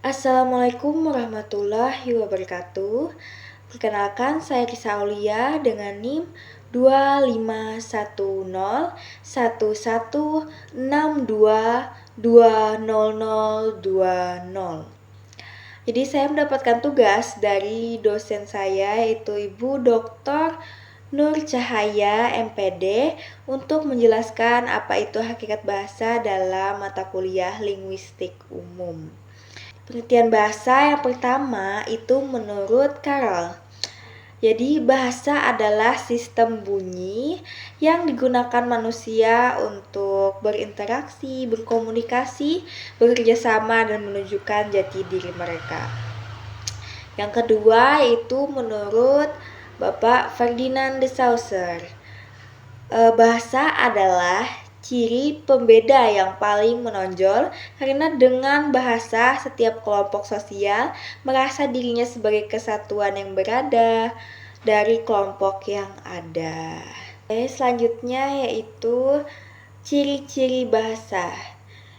Assalamualaikum warahmatullahi wabarakatuh. Perkenalkan, saya Risa Aulia dengan NIM 25101162200020. Jadi saya mendapatkan tugas dari dosen saya, yaitu Ibu Dr. Nur Cahaya MPD, untuk menjelaskan apa itu hakikat bahasa dalam mata kuliah linguistik umum. Pengertian bahasa yang pertama itu menurut Carroll. Jadi bahasa adalah sistem bunyi yang digunakan manusia untuk berinteraksi, berkomunikasi, bekerja sama, dan menunjukkan jati diri mereka. Yang kedua itu menurut Bapak Ferdinand de Saussure. Bahasa adalah ciri pembeda yang paling menonjol karena dengan bahasa setiap kelompok sosial merasa dirinya sebagai kesatuan yang berada dari kelompok yang ada. Selanjutnya yaitu ciri-ciri bahasa.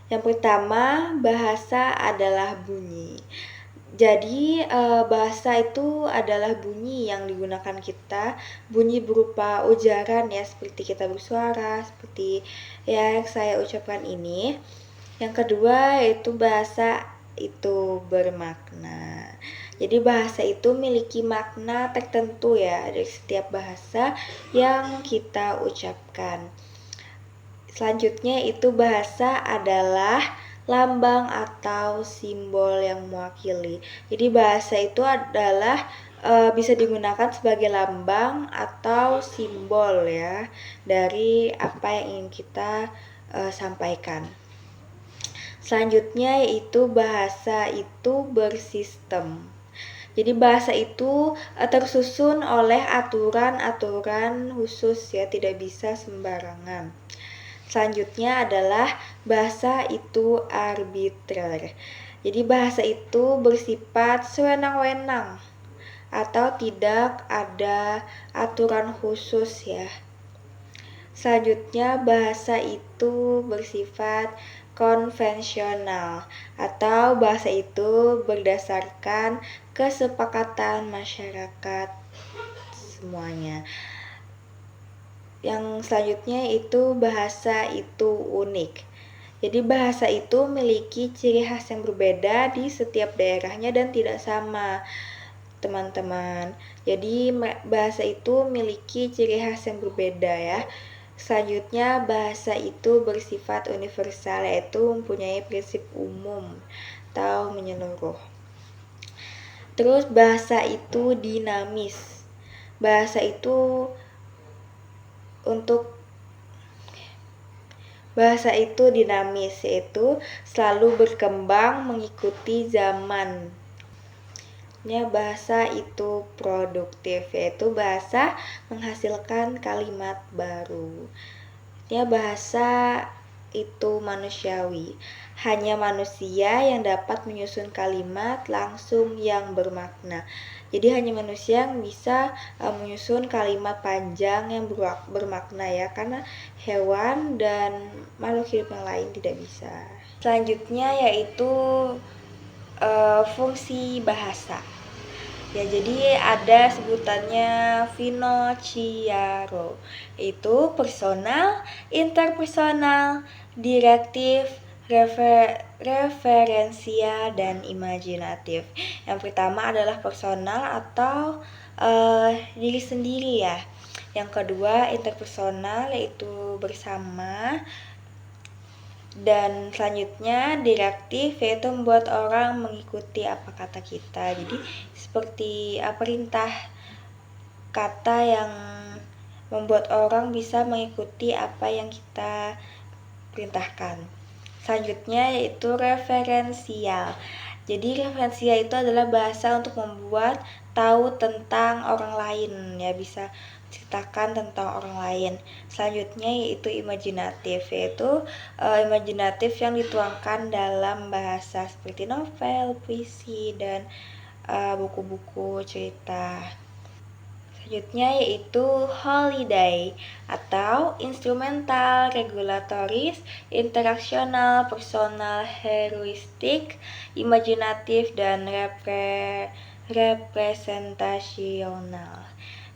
Yang pertama, bahasa adalah bunyi. Jadi bahasa itu adalah bunyi yang digunakan kita, bunyi berupa ujaran ya, seperti kita bersuara, seperti yang saya ucapkan ini. Yang kedua yaitu bahasa itu bermakna. Jadi bahasa itu memiliki makna tertentu ya dari setiap bahasa yang kita ucapkan. Selanjutnya itu bahasa adalah lambang atau simbol yang mewakili. Jadi bahasa itu adalah bisa digunakan sebagai lambang atau simbol ya dari apa yang ingin kita sampaikan. Selanjutnya yaitu bahasa itu bersistem. Jadi bahasa itu tersusun oleh aturan-aturan khusus ya, tidak bisa sembarangan. Selanjutnya adalah bahasa itu arbitrer. Jadi bahasa itu bersifat sewenang-wenang atau tidak ada aturan khusus ya. Selanjutnya bahasa itu bersifat konvensional atau bahasa itu berdasarkan kesepakatan masyarakat semuanya. Yang selanjutnya itu bahasa itu unik. Jadi bahasa itu memiliki ciri khas yang berbeda di setiap daerahnya dan tidak sama, teman-teman. Jadi bahasa itu memiliki ciri khas yang berbeda ya. Selanjutnya bahasa itu bersifat universal, yaitu mempunyai prinsip umum atau menyeluruh. Terus bahasa itu dinamis. Bahasa itu dinamis, yaitu selalu berkembang mengikuti zaman. Bahasa itu produktif, yaitu bahasa menghasilkan kalimat baru. Bahasa itu manusiawi. Hanya manusia yang dapat menyusun kalimat langsung yang bermakna. Jadi hanya manusia yang bisa menyusun kalimat panjang yang bermakna ya, karena hewan dan makhluk hidup yang lain tidak bisa. Selanjutnya yaitu fungsi bahasa. Ya, jadi ada sebutannya Finocchiaro, itu personal, interpersonal, direktif, referensia, dan imajinatif. Yang pertama adalah personal atau diri sendiri ya. Yang kedua interpersonal, yaitu bersama. Dan selanjutnya direktif, yaitu membuat orang mengikuti apa kata kita. Jadi seperti perintah kata yang membuat orang bisa mengikuti apa yang kita perintahkan. Selanjutnya yaitu referensial. Jadi referensial itu adalah bahasa untuk membuat tahu tentang orang lain ya, bisa ceritakan tentang orang lain. Selanjutnya yaitu imajinatif, yaitu imajinatif yang dituangkan dalam bahasa seperti novel, puisi, dan buku-buku cerita. Selanjutnya yaitu holiday atau instrumental, regulatoris, interaksional, personal, heuristik, imajinatif, dan representasional.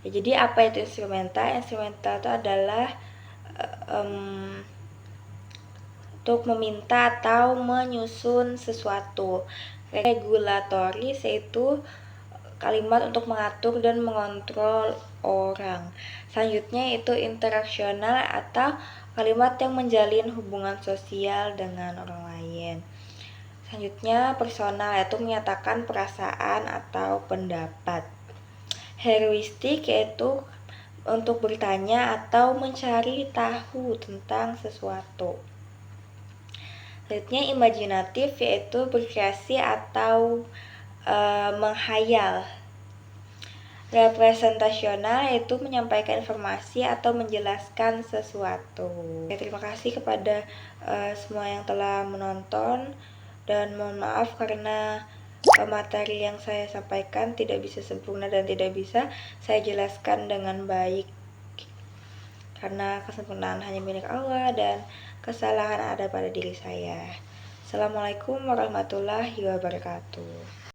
Ya, jadi apa itu instrumental? Instrumental itu adalah untuk meminta atau menyusun sesuatu. Regulatoris yaitu kalimat untuk mengatur dan mengontrol orang. Selanjutnya itu interaksional atau kalimat yang menjalin hubungan sosial dengan orang lain. Selanjutnya personal yaitu menyatakan perasaan atau pendapat. Heuristik yaitu untuk bertanya atau mencari tahu tentang sesuatu. Selanjutnya imajinatif yaitu berkreasi atau menghayal. Representasional yaitu menyampaikan informasi atau menjelaskan sesuatu. Terima kasih kepada semua yang telah menonton, dan mohon maaf karena materi yang saya sampaikan tidak bisa sempurna dan tidak bisa saya jelaskan dengan baik, karena kesempurnaan hanya milik Allah dan kesalahan ada pada diri saya. Assalamualaikum warahmatullahi wabarakatuh.